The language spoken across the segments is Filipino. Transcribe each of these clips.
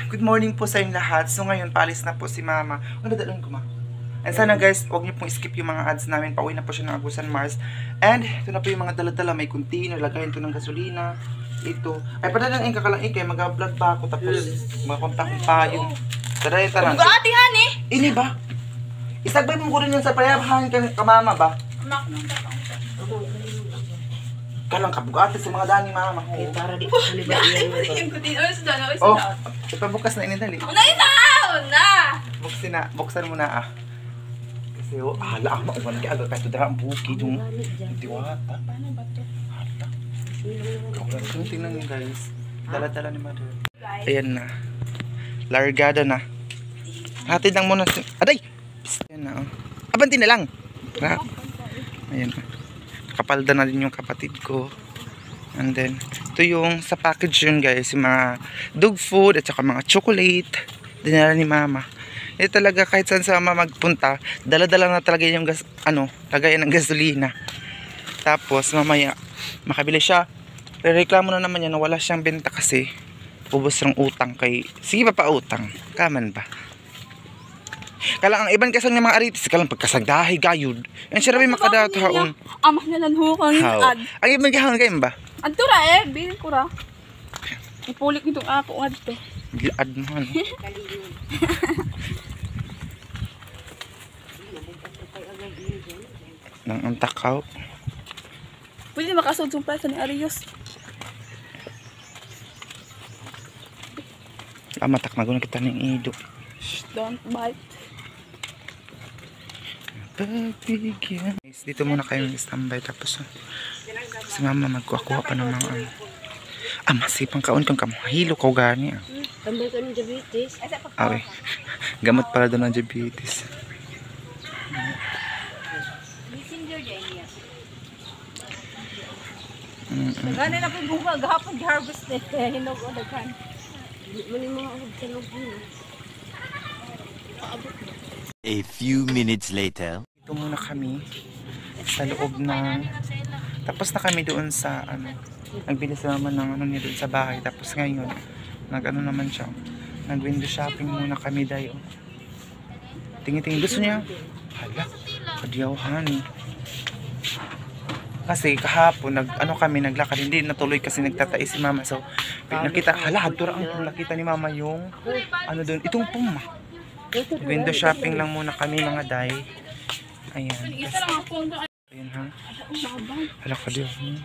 Good morning po sa inyong lahat. So ngayon, paalis na po si Mama. Ano dadalhin ko, Ma? And sana guys, huwag niyo pong skip yung mga ads namin. Pauwi na po siya ng Agusan Mars. And ito na po yung mga dala-dala. May container, lagayin to ng gasolina. Ito. Ay, padalang yung kakalang ikay. Mag-vlog ba ako? Tapos makakontak kong payong. Tara, tara. Mag-aatihan eh! Ini ba? Isagbay mo ko rin yan sa payabahan ka Mama ba? Kalang kabugate sa mga dani Mama. Para di halibay yan. Oh, ipabukas na inidali. Buksan mo na ah. Kasi hala ako mauwan kaya agad kahit dara ang buki yung diwata. Paano ba ito? Hala. Kung tingnan nyo guys. Dala-dala ni Mother. Ayan na. Largada na. Hatid lang muna. Aday! Ayan na oh. Abanti na lang. Ayan na. Kapalda na din yung kapatid ko. And then, ito yung sa package yun guys. Yung mga dog food at saka mga chocolate. Dinala ni Mama. Ito talaga kahit saan sa Mama magpunta, dala-dala na talaga yung lagayan ng gasolina. Tapos mamaya, makabili siya. Reklamo na naman yan na wala siyang benta kasi ubos ng utang kay... Sige pa utang. Kaman ba? Kalang ang iban kasang ng mga aritis, kalang pagkasagdahi gayud. Yan siya rin makadato haon. Amah na lanhukang ad. Ang iban kahon kayo ba? Adtura eh, bilin ko ra. Ipulik nitong ako adto. Gilaad mo ano. Nang ang takaw. Pwede makasod sa pesa ni Arios. Matak na guna kita ng ido. Shh, don't bite. Pagbigyan. Dito muna kayo standby tapos si Mama magkuha pa ng mga masipang kaon kang kamahilo ko gani ah. Tambay ka ng diabetes. Okay. Gamot pala doon ng diabetes. Gani na po bunga gahapon harvest eh. Hinog o daghan. Mani mga agad sa loob yun. A few minutes later. Ito muna kami sa loob ng... Tapos na kami doon sa nagbili sa Mama ng niya doon sa bahay. Tapos ngayon, naman siya. Nag-window shopping muna kami dayo. Tingin-tingin. Gusto niya? Hala, kadyawahan eh. Kasi kahapon, kami naglakad. Hindi natuloy kasi nagtatais si Mama. So, nakita, hala, hadura ang nakita ni Mama yung doon. Itong puma. Window shopping lang muna kami mga day. Ayan. Ayan ha. Hala ka diyan.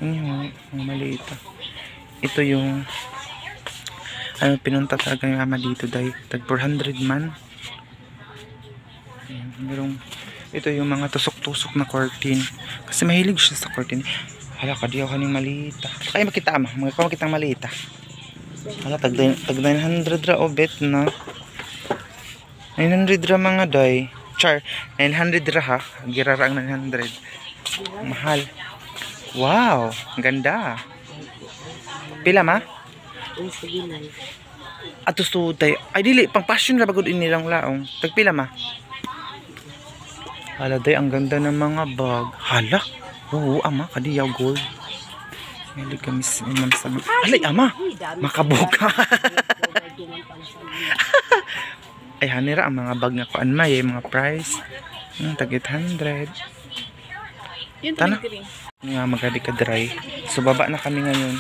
Ang maliit. Ito yung pinunta talaga ng Mama dito dahil tag 400 man. Ayan, merong ito yung mga tusok-tusok na curtain. Kasi mahilig siya sa curtain. Hala ka diyan kaning malita. Kaya makita ama, makitang malita. Hala tag 900 ra obet na. 900 ra mga day. Char, 900 ra ha. Girara ang 900. Mahal. Wow, ang ganda. Pila ma? Ato suday. Ay dili, pang passion ra bagod inilang laong. Tagpila ma? Hala day, ang ganda ng mga bag. Hala. Oo, ama, kadiyaw gold. Mahilig kami si Ma'am sa... Alay, ama. Makabuka. Ay, hanira ang mga bag nga kuan may mga price. Tag 800. Yun Tana. green. Nga magadi ka dry. So baba na kami ngayon.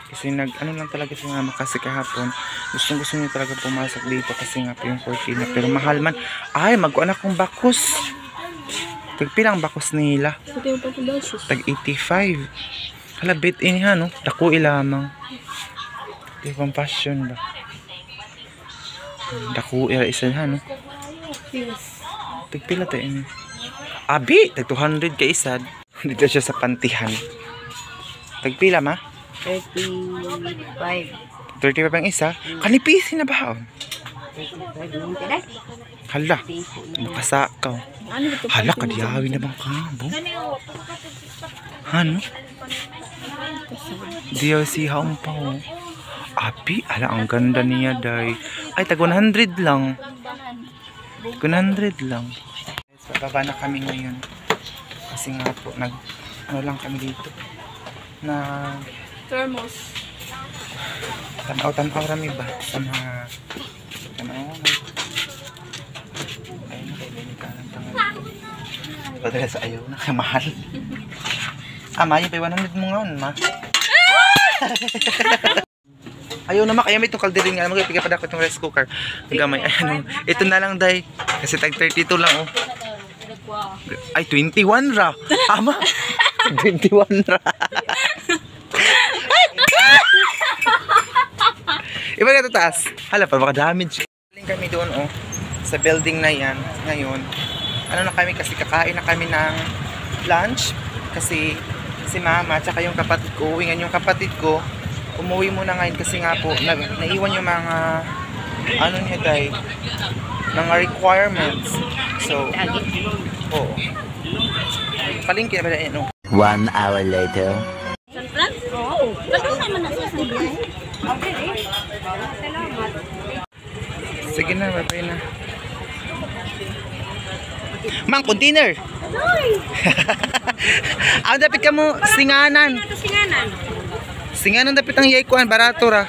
Kasi lang talaga si Mama kasi kahapon. Gusto niya talaga pumasok dito kasi nga po yung 14 na. Pero mahal man. Ay, magkuan akong bakos. Tagpilang bakos nila. Tag 85. Hala, bit in ha, no? Dako ilamang. Di pang fashion ba? Dako isa ha, no? Tagpila tayo ini. Abi, tag 200 ka isad. Dito siya sa pantihan. Tagpila ma? 35. 35 ang isa. Kanipisi na ba? Hala, makasakaw. Hala, kadiyawi na bang kabo? Ano? Diyaw si haong pa oh. Abi, hala, ang ganda niya day. Ay, tag 100 lang. 100 lang. So, baba na kami ngayon. Kasi nga po, lang kami dito. Na Thermos. Tanaw rami ba sa mga tanaw na. Ayun na kayo ka ng tangan. Padala sa ayaw na kaya mahal. Ma, yung 100 mo nga ma. Ayaw naman, kaya may itong kalderin nga. Magpipigay pa dapat itong rice cooker. Nagamay, ano, ito na lang day. Kasi tag 32 lang oh. Ay, 21 ra. Ama, 21 ra. Iba nga ito taas. Hala pa, baka damage. Galing kami doon oh. Sa building na yan. Ngayon, ano na kami kasi kakain na kami ng lunch. Kasi si mama at saka yung kapatid ko, uwingan yung kapatid ko. Umuwi muna ngayon kasi nga po naiwan yung mga ano niya day mga requirements. So oo. Palingki na ba yan? 1 hour later. Oo. Bakit naman na sa biyahe? Okay. Salamat. Sige na, bye na. Mang, container! Ang dapat ka mo, singanan. Singanan dapat ang yaikuan, barato ra.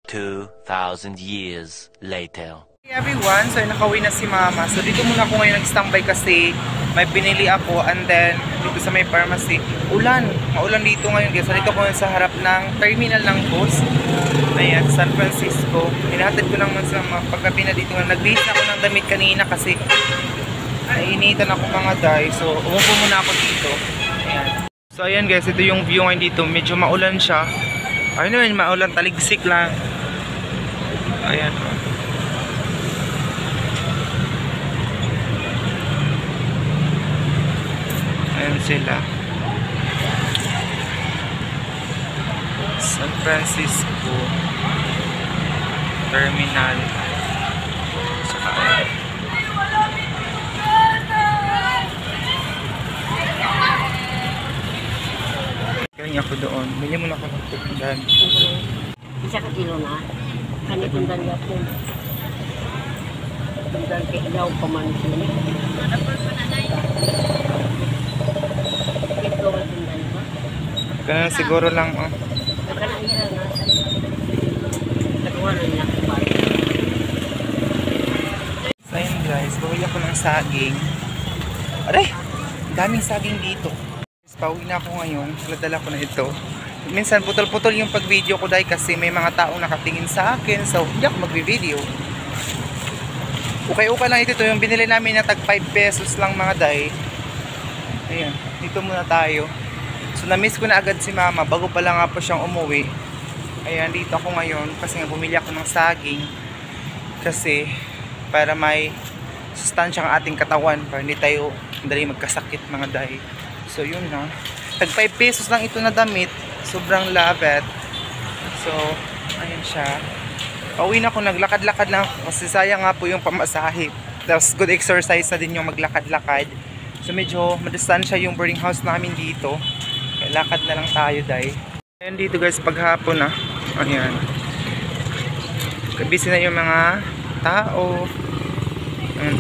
$2,000 years later. Hey everyone, so nakauwi na si mama. So dito muna ako ngayon nag-standby kasi may pinili ako and then dito sa may pharmacy. Maulan dito ngayon guys. So dito ko sa harap ng terminal ng bus. Ayan, San Francisco. Hinahatid ko naman sa mga paggabi na dito. Nag-base ako ng damit kanina kasi nainitan ako mga day. So umupo muna ako dito. Ayan. So ayan guys, ito yung view ngayon dito. Medyo maulan siya. Ayun naman, maulan, taligsik lang. Ayan. Ayan sila. San Francisco Terminal. Saka kaya ako doon. Bili mo na ako ng tutundan. Isa ka kilo na. Kani tundan niya po. Tundan kay ilaw pa man sila. Ito ang tundan ba? Ganun siguro lang oh. Kana ira na. Nagawa na niya pa. So ayun guys, bawal ako ng saging. Aray! Daming saging dito. Pauwi na ako ngayon. Dala ko na ito. Minsan putol-putol yung pag-video ko dahil kasi may mga taong nakatingin sa akin. So hindi ako mag-video. Okay lang ito. Yung binili namin na tag 5 pesos lang mga day. Ayan. Dito muna tayo. So na-miss ko na agad si mama. Bago pa lang nga po siyang umuwi. Ayan. Dito ako ngayon. Kasi nga bumili ako ng saging. Kasi para may sustansya ang ating katawan. Para hindi tayo dali magkasakit mga day. So yun na. Tag 5 pesos lang ito na damit. Sobrang labet. So ayun siya. Pauwi na ako, naglakad-lakad lang ako kasi sayang nga po yung pamasahe. Tapos good exercise na din yung maglakad-lakad. So medyo madistansya yung boarding house namin dito. Kaya lakad na lang tayo, day. Ayan dito guys, paghapon na. Ayan. Busy na yung mga tao. Ayan.